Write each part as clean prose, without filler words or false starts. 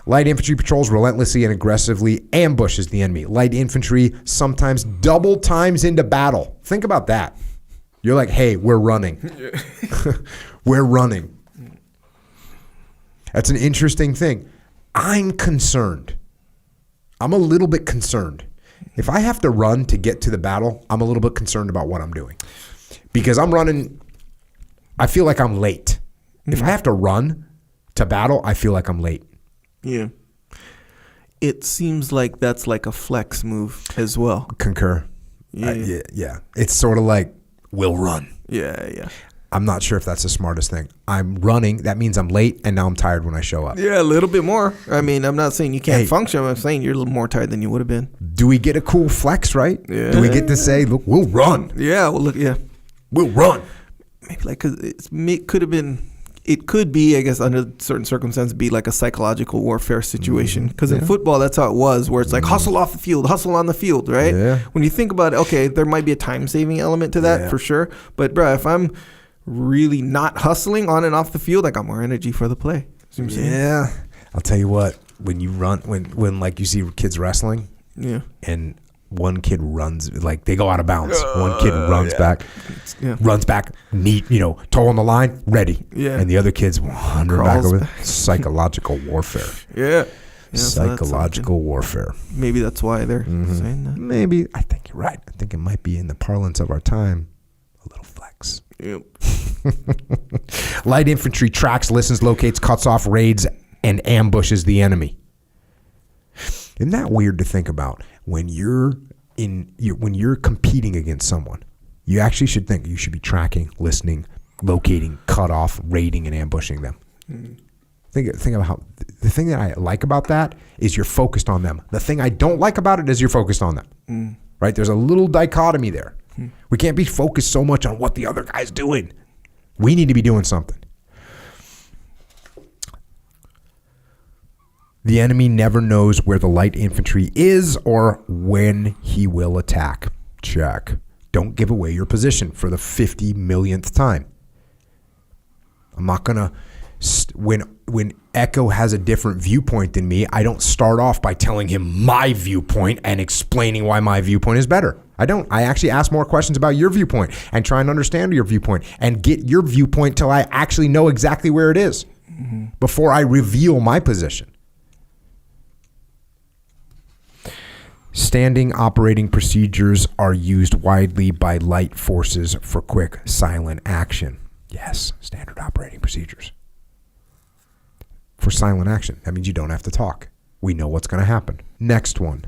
Light infantry patrols relentlessly and aggressively ambushes the enemy. Light infantry sometimes double times into battle. Think about that. You're like, hey, we're running. We're running. That's an interesting thing. I'm concerned. I'm a little bit concerned. If I have to run to get to the battle, I'm a little bit concerned about what I'm doing. Because I'm running, I feel like I'm late. If I have to run to battle, I feel like I'm late. Yeah. It seems like that's like a flex move as well. Concur. Yeah. Yeah. It's sort of like, we'll run. Yeah. I'm not sure if that's the smartest thing. I'm running. That means I'm late, and now I'm tired when I show up. Yeah, a little bit more. I mean, I'm not saying you can't function. I'm saying you're a little more tired than you would have been. Do we get a cool flex, right? Yeah. Do we get to say, look, we'll run? Yeah, well, look, yeah. We'll run. Maybe like, because it could be, I guess, under certain circumstances, be like a psychological warfare situation. Because in football, that's how it was, where it's like hustle off the field, hustle on the field, right? Yeah. When you think about it, okay, there might be a time-saving element to that for sure. But, bro, if I'm really not hustling on and off the field, I got more energy for the play. See what I'm saying? Yeah. I'll tell you what, when you run, when like you see kids wrestling, and one kid runs, like they go out of bounds. One kid runs back, neat, toe on the line, ready. Yeah. And the other kid's wander back over. Psychological warfare. Yeah. Psychological warfare. Maybe that's why they're saying that. Maybe. I think you're right. I think it might be in the parlance of our time. A little flex. Yep. Light infantry tracks, listens, locates, cuts off, raids, and ambushes the enemy. Isn't that weird to think about? When you're competing against someone, you actually should think you should be tracking, listening, locating, cut off, raiding, and ambushing them. Think about how the thing that I like about that is you're focused on them. The thing I don't like about it is you're focused on them. Right? There's a little dichotomy there. We can't be focused so much on what the other guy's doing. We need to be doing something. The enemy never knows where the light infantry is or when he will attack. Check. Don't give away your position for the 50 millionth time. I'm not going to... When Echo has a different viewpoint than me, I don't start off by telling him my viewpoint and explaining why my viewpoint is better. I don't. I actually ask more questions about your viewpoint and try and understand your viewpoint and get your viewpoint till I actually know exactly where it is before I reveal my position. Standing operating procedures are used widely by light forces for quick, silent action. Yes, standard operating procedures. For silent action. That means you don't have to talk. We know what's going to happen. Next one.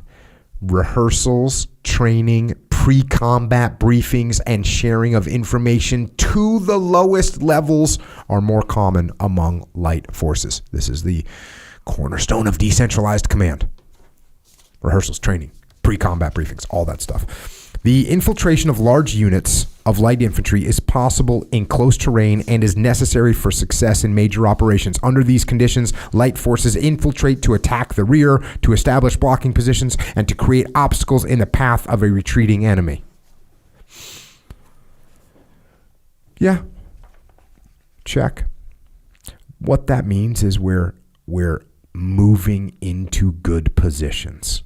Rehearsals, training, pre-combat briefings, and sharing of information to the lowest levels are more common among light forces. This is the cornerstone of decentralized command. Rehearsals, training, pre-combat briefings, all that stuff. The infiltration of large units of light infantry is possible in close terrain and is necessary for success in major operations. Under these conditions, light forces infiltrate to attack the rear, to establish blocking positions, and to create obstacles in the path of a retreating enemy. Yeah. Check. What that means is we're moving into good positions.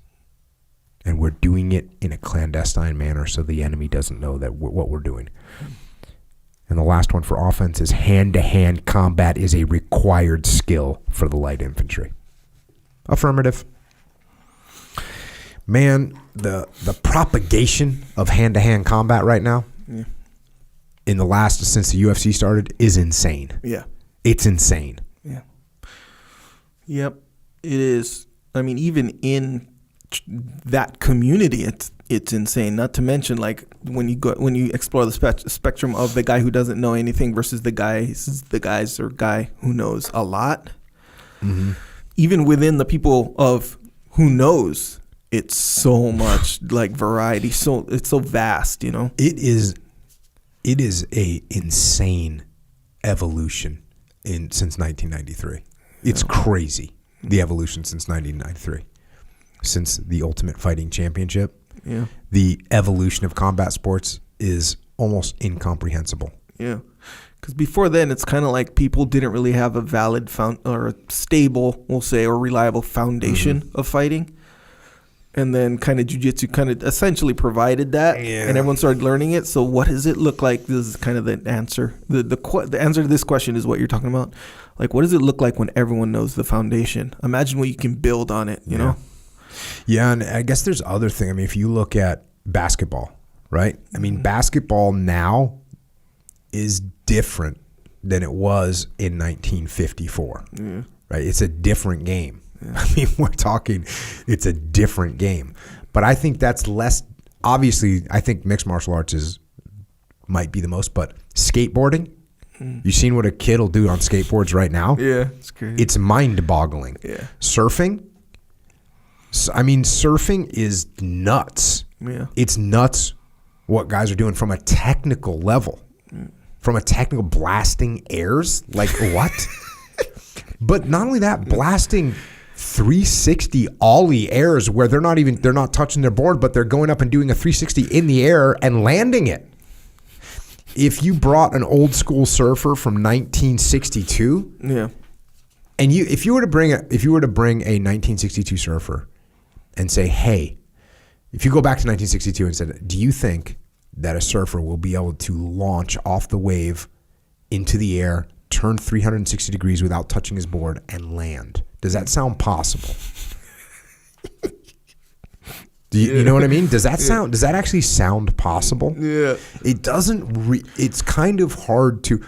And we're doing it in a clandestine manner so the enemy doesn't know that what we're doing. And the last one for offense is hand-to-hand combat is a required skill for the light infantry. Affirmative. Man, the propagation of hand-to-hand combat right now since the UFC started is insane. Yeah. It's insane. Yeah. Yep. It is. I mean, even in that community, it's insane. Not to mention, like when you explore the spectrum of the guy who doesn't know anything versus the guy who knows a lot. Mm-hmm. Even within the people of who knows, it's so much like variety. So it's so vast, It is a insane evolution since 1993. It's crazy, the evolution since 1993. Since the Ultimate Fighting Championship, the evolution of combat sports is almost incomprehensible. Yeah. Because before then, it's kind of like people didn't really have a valid or a stable, we'll say, or reliable foundation of fighting. And then kind of jiu-jitsu kind of essentially provided that, and everyone started learning it. So what does it look like? This is kind of the answer. The answer to this question is what you're talking about. Like, what does it look like when everyone knows the foundation? Imagine what you can build on it, you know? Yeah, and I guess there's other thing. I mean, if you look at basketball, right? I mean, basketball now is different than it was in 1954, right? It's a different game. I mean, we're talking, it's a different game. But I think that's less, obviously, I think mixed martial arts might be the most, but skateboarding, you've seen what a kid will do on skateboards right now? Yeah, it's crazy. It's mind-boggling. Yeah. Surfing, I mean, surfing is nuts. Yeah. It's nuts what guys are doing from a technical level. From a technical blasting airs, like what? But not only that, blasting 360 ollie airs where they're not touching their board, but they're going up and doing a 360 in the air and landing it. If you brought an old school surfer from 1962, and if you were to bring a 1962 surfer and say, hey, if you go back to 1962 and said, do you think that a surfer will be able to launch off the wave into the air, turn 360 degrees without touching his board, and land? Does that sound possible? You know what I mean? Does that actually sound possible? Yeah. It doesn't. It's kind of hard to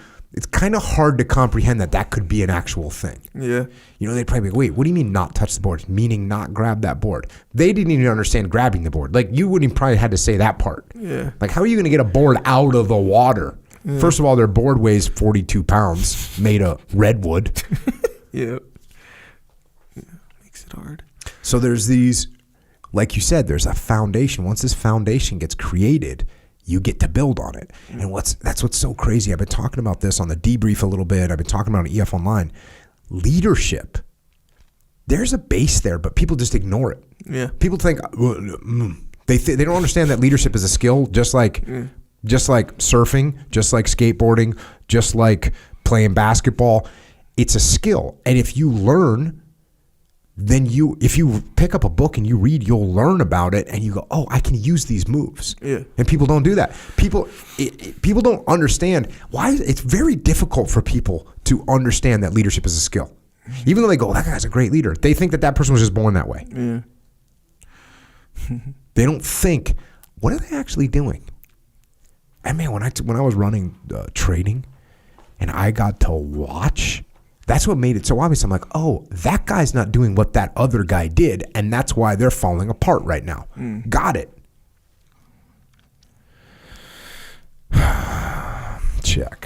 comprehend that could be an actual thing. Yeah. You know, they'd probably be like, wait, what do you mean not touch the board? Meaning not grab that board. They didn't even understand grabbing the board. Like, you wouldn't probably had to say that part. Yeah. Like, how are you going to get a board out of the water? Yeah. First of all, their board weighs 42 pounds, made of redwood. Yeah. Makes it hard. So there's these, like you said, there's a foundation. Once this foundation gets created, you get to build on it. And that's what's so crazy. I've been talking about this on the debrief a little bit. I've been talking about it on EF Online. Leadership. There's a base there, but people just ignore it. Yeah. People think they don't understand that leadership is a skill, just like surfing, just like skateboarding, just like playing basketball. It's a skill. And if you learn, then if you pick up a book and you read, you'll learn about it and you go, oh, I can use these moves. Yeah. And people don't do that. People don't understand why. It's very difficult for people to understand that leadership is a skill. Even though they go, that guy's a great leader, they think that person was just born that way. Yeah. They don't think, what are they actually doing? And man, when I was running training and I got to watch, that's what made it so obvious. I'm like, oh, that guy's not doing what that other guy did, and that's why they're falling apart right now. Got it. Check.